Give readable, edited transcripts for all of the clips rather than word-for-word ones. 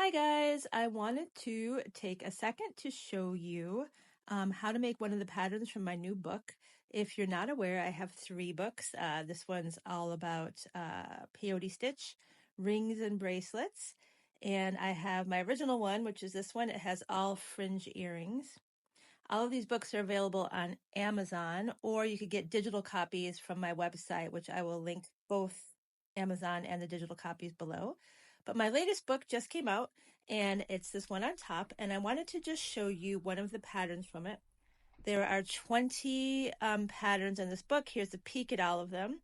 Hi guys, I wanted to take a second to show you how to make one of the patterns from my new book. If you're not aware, I have 3 books. This one's all about peyote stitch, rings and bracelets. And I have my original one, which is this one. It has all fringe earrings. All of these books are available on Amazon, or you could get digital copies from my website, which I will link both Amazon and the digital copies below. But my latest book just came out, and it's this one on top, and I wanted to just show you one of the patterns from it. There are 20 patterns in this book. Here's a peek at all of them.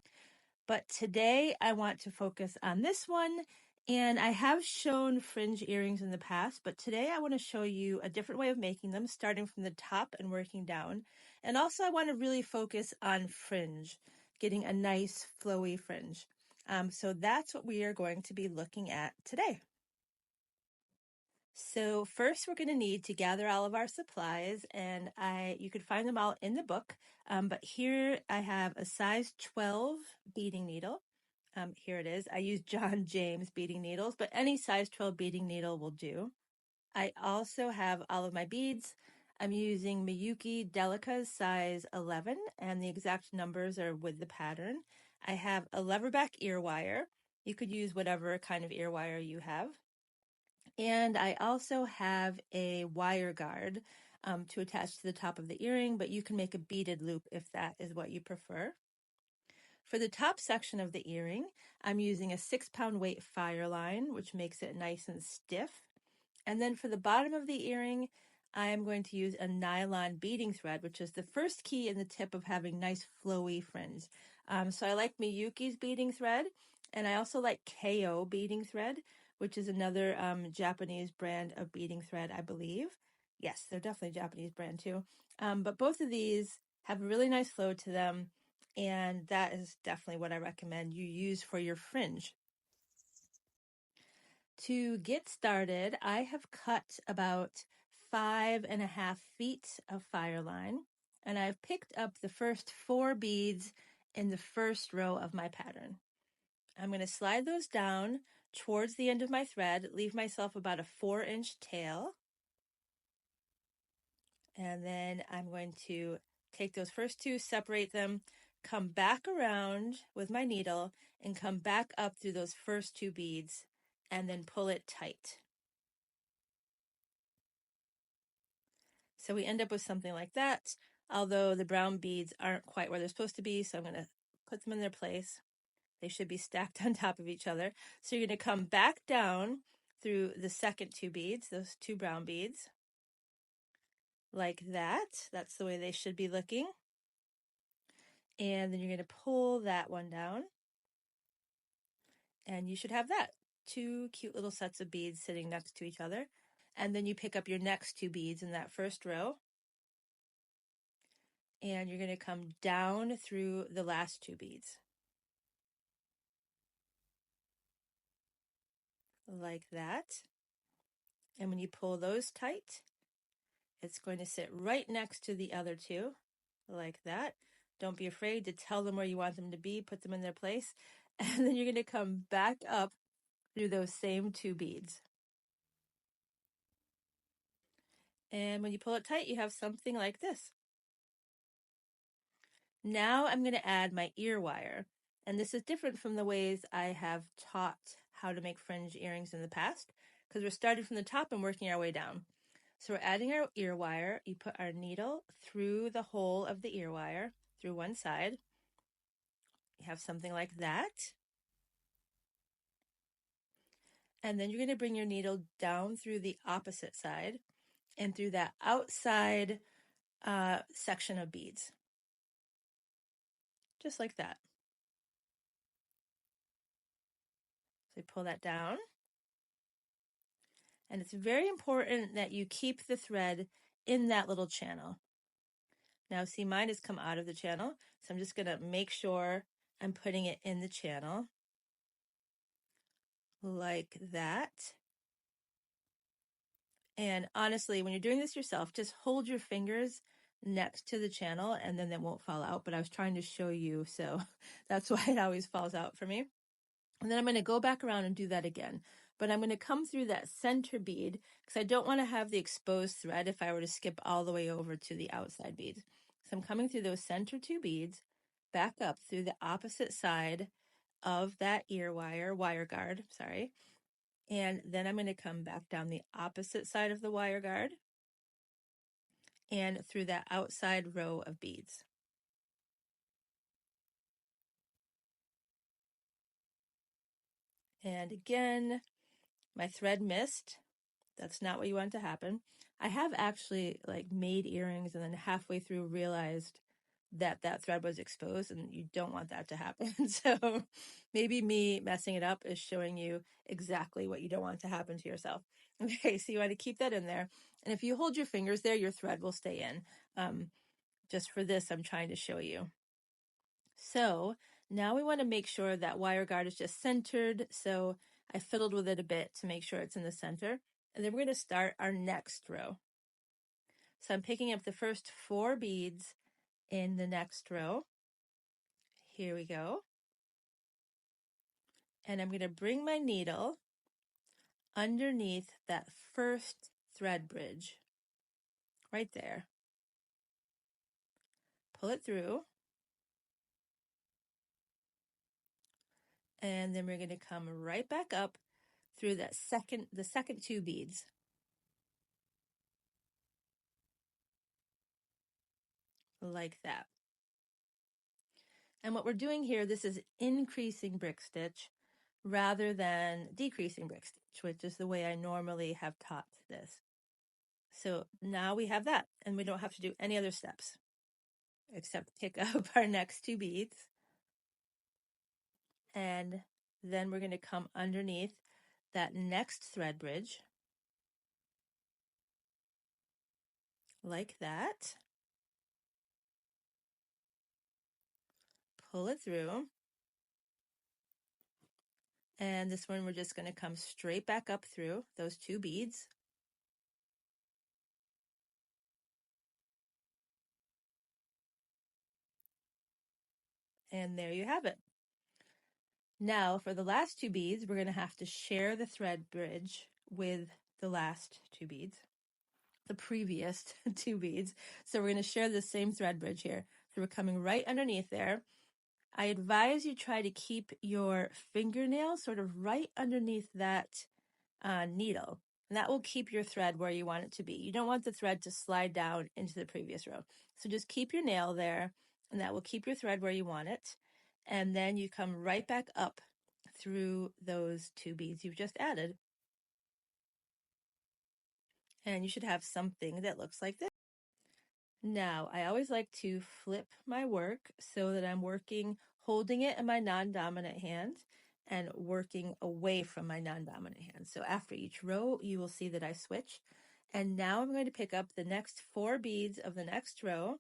But today I want to focus on this one. And I have shown fringe earrings in the past, but today I want to show you a different way of making them, starting from the top and working down. And also I want to really focus on fringe, getting a nice flowy fringe. So that's what we are going to be looking at today. So first we're going to need to gather all of our supplies, and you could find them all in the book. But here I have a size 12 beading needle. Here it is. I use John James beading needles, but any size 12 beading needle will do. I also have all of my beads. I'm using Miyuki Delica's size 11, and the exact numbers are with the pattern. I have a leverback ear wire. You could use whatever kind of ear wire you have. And I also have a wire guard to attach to the top of the earring, but you can make a beaded loop if that is what you prefer. For the top section of the earring, I'm using a 6-pound weight fire line, which makes it nice and stiff. And then for the bottom of the earring, I am going to use a nylon beading thread, which is the first key in the tip of having nice flowy fringe. So I like Miyuki's beading thread, and I also like KO beading thread, which is another Japanese brand of beading thread, I believe. Yes, they're definitely a Japanese brand too. But both of these have a really nice flow to them, and that is definitely what I recommend you use for your fringe. To get started, I have cut about 5.5 feet of fire line, and I've picked up the first 4 beads in the first row of my pattern. I'm going to slide those down towards the end of my thread, leave myself about a 4-inch tail, and then I'm going to take those first 2, separate them, come back around with my needle, and come back up through those first 2 beads, and then pull it tight. So we end up with something like that, although the brown beads aren't quite where they're supposed to be, so I'm going to put them in their place. They should be stacked on top of each other. So you're going to come back down through the second 2 beads, those 2 brown beads, like that. That's the way they should be looking. And then you're going to pull that one down. And you should have that. 2 cute little sets of beads sitting next to each other. And then you pick up your next 2 beads in that first row. And you're going to come down through the last 2 beads. Like that. And when you pull those tight, it's going to sit right next to the other 2, like that. Don't be afraid to tell them where you want them to be, put them in their place, and then you're going to come back up through those same 2 beads. And when you pull it tight, you have something like this. Now I'm going to add my ear wire, and this is different from the ways I have taught how to make fringe earrings in the past, because we're starting from the top and working our way down. So we're adding our ear wire. You put our needle through the hole of the ear wire, through one side. You have something like that. And then you're going to bring your needle down through the opposite side and through that outside section of beads. Just like that. So you pull that down. And it's very important that you keep the thread in that little channel. Now see, mine has come out of the channel, so I'm just going to make sure I'm putting it in the channel. Like that. And honestly, when you're doing this yourself, just hold your fingers next to the channel and then it won't fall out. But I was trying to show you, so that's why it always falls out for me. And then I'm going to go back around and do that again. but I'm going to come through that center bead because I don't want to have the exposed thread if I were to skip all the way over to the outside beads. So I'm coming through those center 2 beads, back up through the opposite side of that wire guard, sorry. And then I'm going to come back down the opposite side of the wire guard and through that outside row of beads. And again, my thread missed. That's not what you want to happen. I have actually like made earrings and then halfway through realized that that thread was exposed, and you don't want that to happen. So maybe me messing it up is showing you exactly what you don't want to happen to yourself. Okay, so you want to keep that in there. And if you hold your fingers there, your thread will stay in. Just for this, I'm trying to show you. So now we want to make sure that wire guard is just centered. So I fiddled with it a bit to make sure it's in the center. And then we're going to start our next row. So I'm picking up the first 4 beads in the next row. Here we go. And I'm going to bring my needle underneath that first thread bridge, right there. Pull it through. And then we're going to come right back up through the second 2 beads. Like that. And what we're doing here, this is increasing brick stitch rather than decreasing brick stitch, which is the way I normally have taught this. So now we have that, and we don't have to do any other steps except pick up our next 2 beads. And then we're going to come underneath that next thread bridge, like that. Pull it through. And this one, we're just going to come straight back up through those 2 beads. And there you have it. Now for the last 2 beads, we're going to have to share the thread bridge with the last 2 beads, the previous 2 beads. So we're going to share the same thread bridge here. So we're coming right underneath there. I advise you try to keep your fingernail sort of right underneath that needle. And that will keep your thread where you want it to be. You don't want the thread to slide down into the previous row. So just keep your nail there, and that will keep your thread where you want it. And then you come right back up through those 2 beads you've just added. And you should have something that looks like this. Now, I always like to flip my work so that I'm working, holding it in my non-dominant hand and working away from my non-dominant hand. So after each row, you will see that I switch. And now I'm going to pick up the next 4 beads of the next row.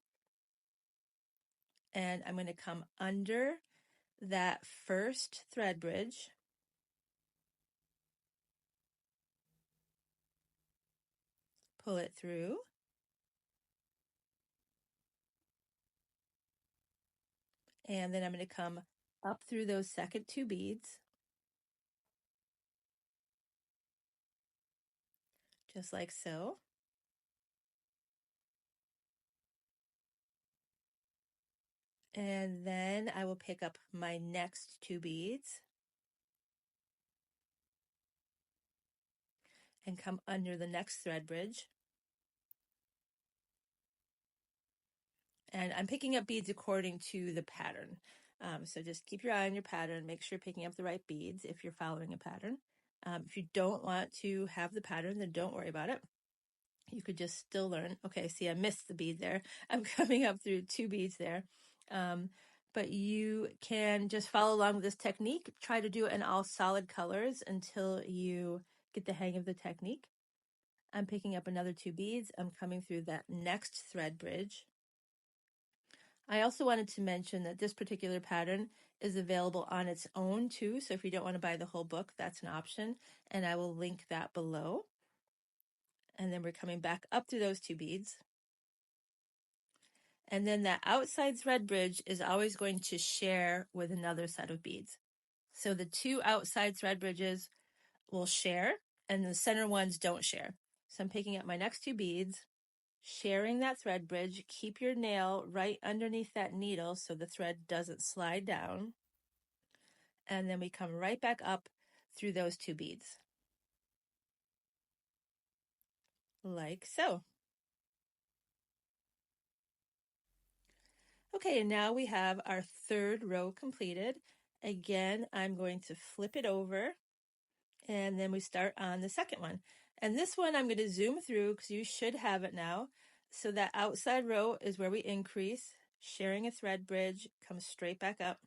And I'm going to come under that first thread bridge. Pull it through. And then I'm going to come up through those second 2 beads. Just like so. And then I will pick up my next 2 beads and come under the next thread bridge. And I'm picking up beads according to the pattern. So just keep your eye on your pattern. Make sure you're picking up the right beads if you're following a pattern. If you don't want to have the pattern, then don't worry about it. You could just still learn. Okay, see, I missed the bead there. I'm coming up through 2 beads there. But you can just follow along with this technique. Try to do it in all solid colors until you get the hang of the technique. I'm picking up another 2 beads. I'm coming through that next thread bridge. I also wanted to mention that this particular pattern is available on its own too. So if you don't want to buy the whole book, that's an option. And I will link that below. And then we're coming back up through those 2 beads. And then that outside thread bridge is always going to share with another set of beads. So the 2 outside thread bridges will share and the center ones don't share. So I'm picking up my next two beads, sharing that thread bridge. Keep your nail right underneath that needle so the thread doesn't slide down. And then we come right back up through those two beads. Like so. Okay, and now we have our third row completed. Again, I'm going to flip it over and then we start on the second one. And this one I'm going to zoom through because you should have it now. So that outside row is where we increase, sharing a thread bridge, comes straight back up.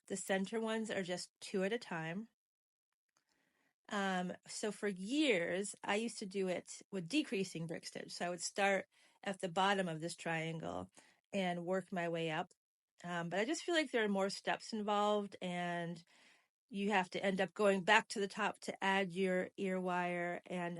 The center ones are just two at a time. So for years, I used to do it with decreasing brick stitch. So I would start at the bottom of this triangle and work my way up. But I just feel like there are more steps involved and you have to end up going back to the top to add your ear wire. And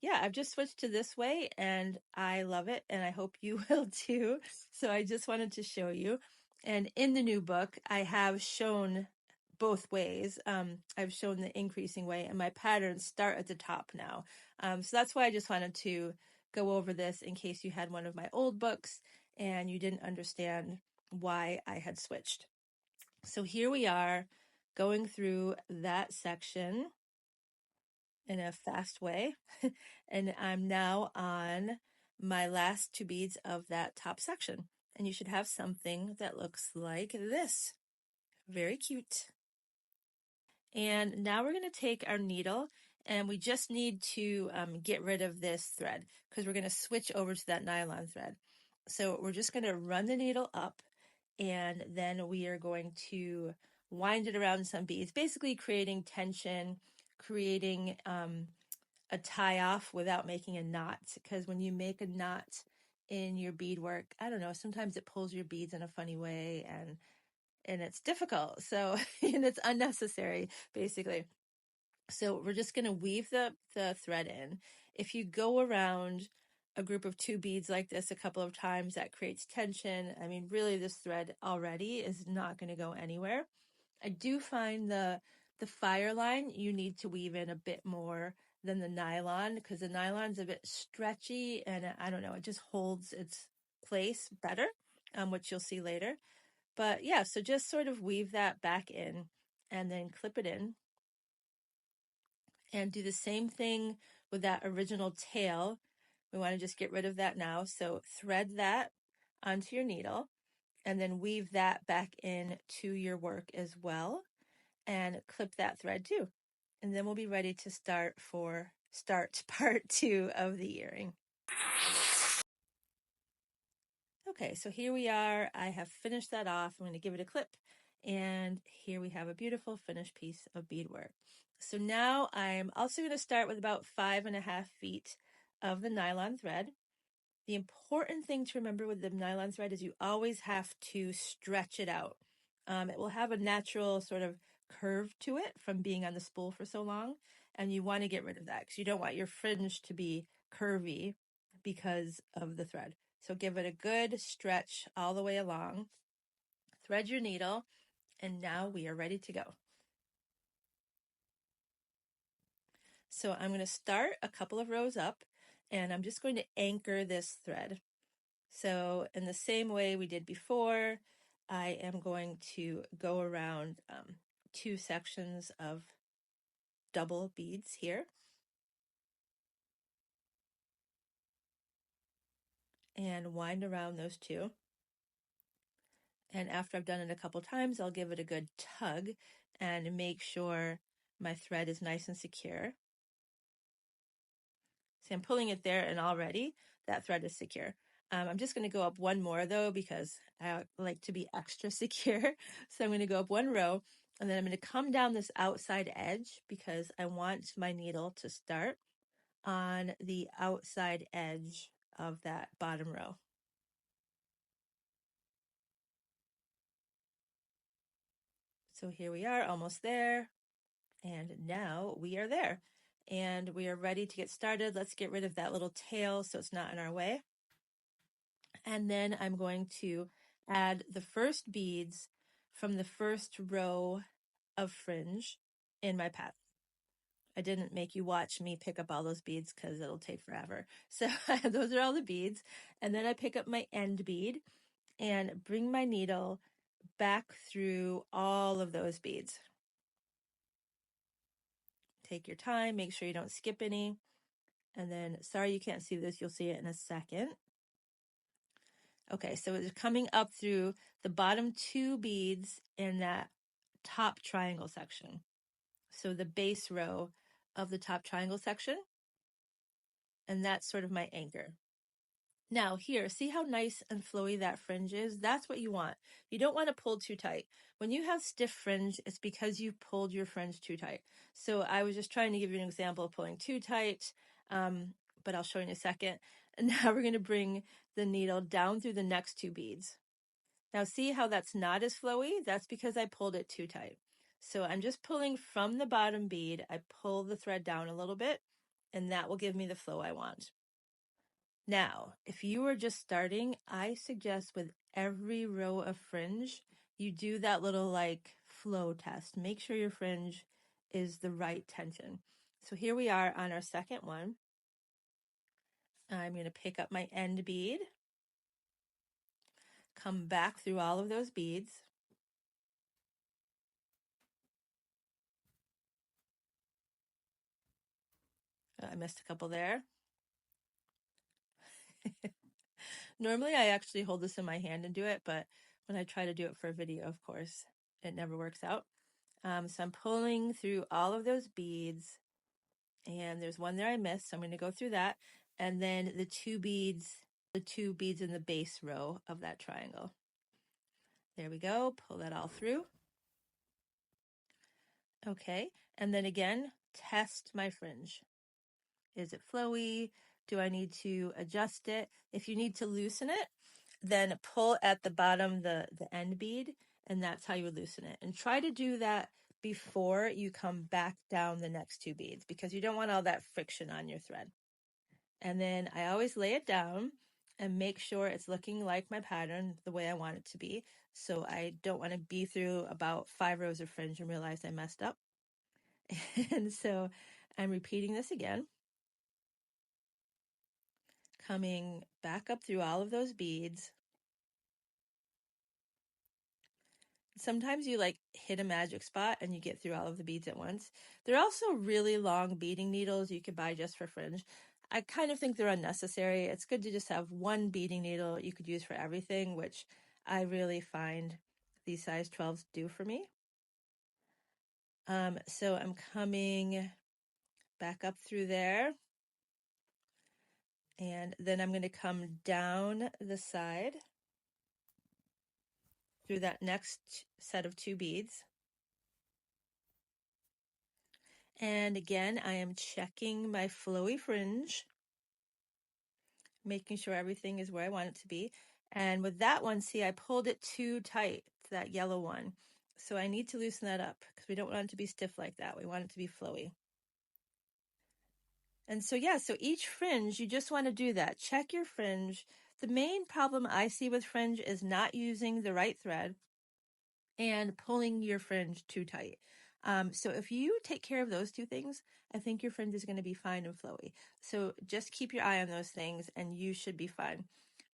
yeah, I've just switched to this way and I love it and I hope you will too. So I just wanted to show you. And in the new book, I have shown both ways. I've shown the increasing way and my patterns start at the top now. So that's why I just wanted to go over this in case you had one of my old books and you didn't understand why I had switched. So here we are going through that section in a fast way. And I'm now on my last two beads of that top section. And you should have something that looks like this. Very cute. And now we're going to take our needle and we just need to get rid of this thread because we're going to switch over to that nylon thread. So we're just going to run the needle up and then we are going to wind it around some beads, basically creating tension, creating a tie off without making a knot. Because when you make a knot in your beadwork, I don't know, sometimes it pulls your beads in a funny way and it's difficult. So, and it's unnecessary, basically. So we're just going to weave the thread in. If you go around a group of two beads like this a couple of times, that creates tension. I mean, really, this thread already is not going to go anywhere. I do find the fire line, you need to weave in a bit more than the nylon because the nylon's a bit stretchy and I don't know, it just holds its place better, which you'll see later. But yeah, so just sort of weave that back in and then clip it in and do the same thing with that original tail. We want to just get rid of that now. So thread that onto your needle and then weave that back in to your work as well and clip that thread too. And then we'll be ready to start part 2 of the earring. Okay, so here we are. I have finished that off. I'm going to give it a clip. And here we have a beautiful finished piece of beadwork. So now I'm also going to start with about 5.5 feet of the nylon thread. The important thing to remember with the nylon thread is you always have to stretch it out. It will have a natural sort of curve to it from being on the spool for so long. And you want to get rid of that because you don't want your fringe to be curvy because of the thread. So give it a good stretch all the way along. Thread your needle, and now we are ready to go. So I'm going to start a couple of rows up, and I'm just going to anchor this thread. So in the same way we did before, I am going to go around 2 sections of double beads here. And wind around those 2. And after I've done it a couple times, I'll give it a good tug and make sure my thread is nice and secure. See, I'm pulling it there and already that thread is secure. I'm just going to go up one more though because I like to be extra secure. So I'm going to go up one row and then I'm going to come down this outside edge because I want my needle to start on the outside edge of that bottom row. So here we are, almost there. And now we are there. And we are ready to get started. Let's get rid of that little tail so it's not in our way. And then I'm going to add the first beads from the first row of fringe in my pattern. I didn't make you watch me pick up all those beads because it'll take forever. So those are all the beads. And then I pick up my end bead and bring my needle back through all of those beads. Take your time, make sure you don't skip any. And then, sorry you can't see this, you'll see it in a second. Okay, so it's coming up through the bottom 2 beads in that top triangle section. So the base row of the top triangle section. And that's sort of my anchor. Now here, see how nice and flowy that fringe is? That's what you want. You don't want to pull too tight. When you have stiff fringe, it's because you pulled your fringe too tight. So I was just trying to give you an example of pulling too tight, but I'll show you in a second. And now we're going to bring the needle down through the next 2 beads. Now see how that's not as flowy? That's because I pulled it too tight. So I'm just pulling from the bottom bead. I pull the thread down a little bit, and that will give me the flow I want. Now, if you are just starting, I suggest with every row of fringe, you do that little like flow test. Make sure your fringe is the right tension. So here we are on our second one. I'm going to pick up my end bead, come back through all of those beads. I missed a couple there. Normally I actually hold this in my hand and do it, but when I try to do it for a video, of course, it never works out. So I'm pulling through all of those beads, and there's one there I missed, so I'm going to go through that, and then the two beads in the base row of that triangle. There we go, pull that all through. Okay, and then again, test my fringe. Is it flowy? Do I need to adjust it? If you need to loosen it, then pull at the bottom, the end bead, and that's how you would loosen it. And try to do that before you come back down the next 2 beads, because you don't want all that friction on your thread. And then I always lay it down and make sure it's looking like my pattern the way I want it to be. So I don't want to be through about 5 rows of fringe and realize I messed up. And so I'm repeating this again, coming back up through all of those beads. Sometimes you like hit a magic spot and you get through all of the beads at once. There are also really long beading needles you could buy just for fringe. I kind of think they're unnecessary. It's good to just have one beading needle you could use for everything, which I really find these size 12s do for me. So I'm coming back up through there, and then I'm going to come down the side through that next set of 2 beads. And again, I am checking my flowy fringe, making sure everything is where I want it to be. And with that one, see, I pulled it too tight, that yellow one. So I need to loosen that up because we don't want it to be stiff like that. We want it to be flowy. And so, yeah, so each fringe, you just want to do that. Check your fringe. The main problem I see with fringe is not using the right thread and pulling your fringe too tight. So if you take care of those 2 things, I think your fringe is going to be fine and flowy. So just keep your eye on those things and you should be fine.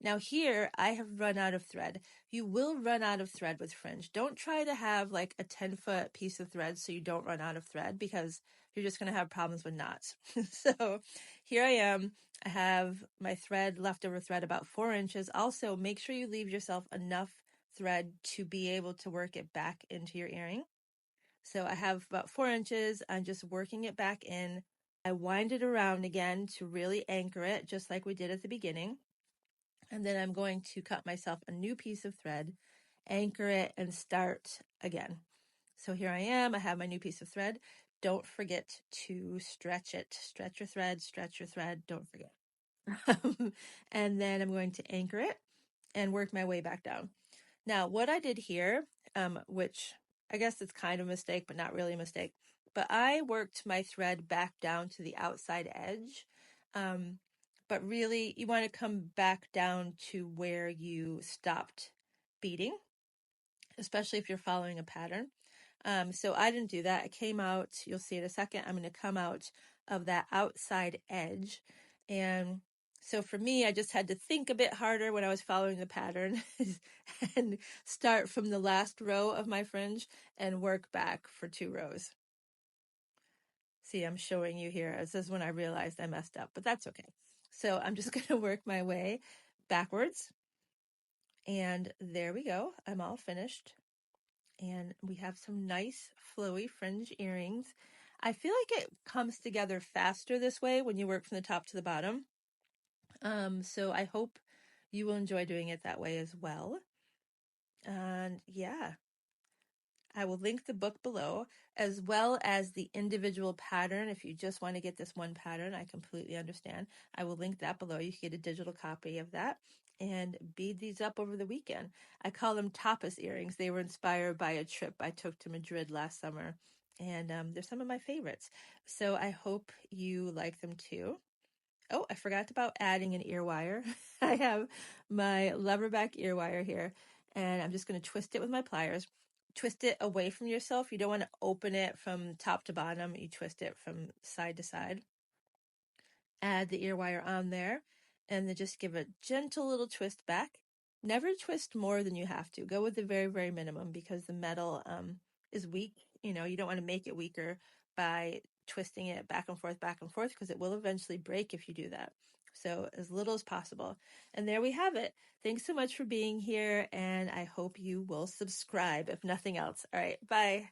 Now here, I have run out of thread. You will run out of thread with fringe. Don't try to have like a 10-foot piece of thread so you don't run out of thread, because you're just going to have problems with knots. So here I am. I have my thread, leftover thread, about 4 inches. Also, make sure you leave yourself enough thread to be able to work it back into your earring. So I have about 4 inches. I'm just working it back in. I wind it around again to really anchor it, just like we did at the beginning. And then I'm going to cut myself a new piece of thread, anchor it, and start again. So here I am. I have my new piece of thread. Don't forget to stretch it. Stretch your thread. Don't forget. And then I'm going to anchor it and work my way back down. Now, what I did here, which I guess it's kind of a mistake, but not really a mistake, but I worked my thread back down to the outside edge. But really, you want to come back down to where you stopped beading, especially if you're following a pattern. So I didn't do that. I came out, you'll see in a second, I'm going to come out of that outside edge. And so for me, I just had to think a bit harder when I was following the pattern and start from the last row of my fringe and work back for 2 rows. See, I'm showing you here. This is when I realized I messed up, but that's okay. So I'm just going to work my way backwards. And there we go. I'm all finished. And we have some nice flowy fringe earrings. I feel like it comes together faster this way when you work from the top to the bottom. So I hope you will enjoy doing it that way as well. And yeah, I will link the book below as well as the individual pattern. If you just want to get this one pattern, I completely understand. I will link that below. You can get a digital copy of that and bead these up over the weekend. I call them tapas earrings. They were inspired by a trip I took to Madrid last summer, and they're some of my favorites. So I hope you like them too. Oh, I forgot about adding an ear wire. I have my leatherback ear wire here, and I'm just going to twist it with my pliers. Twist it away from yourself. You don't want to open it from top to bottom. You twist it from side to side. Add the ear wire on there, and then just give a gentle little twist back. Never twist more than you have to. Go with the very, very minimum because the metal is weak. You know, you don't want to make it weaker by twisting it back and forth, because it will eventually break if you do that. So as little as possible. And there we have it. Thanks so much for being here, and I hope you will subscribe if nothing else. All right, bye.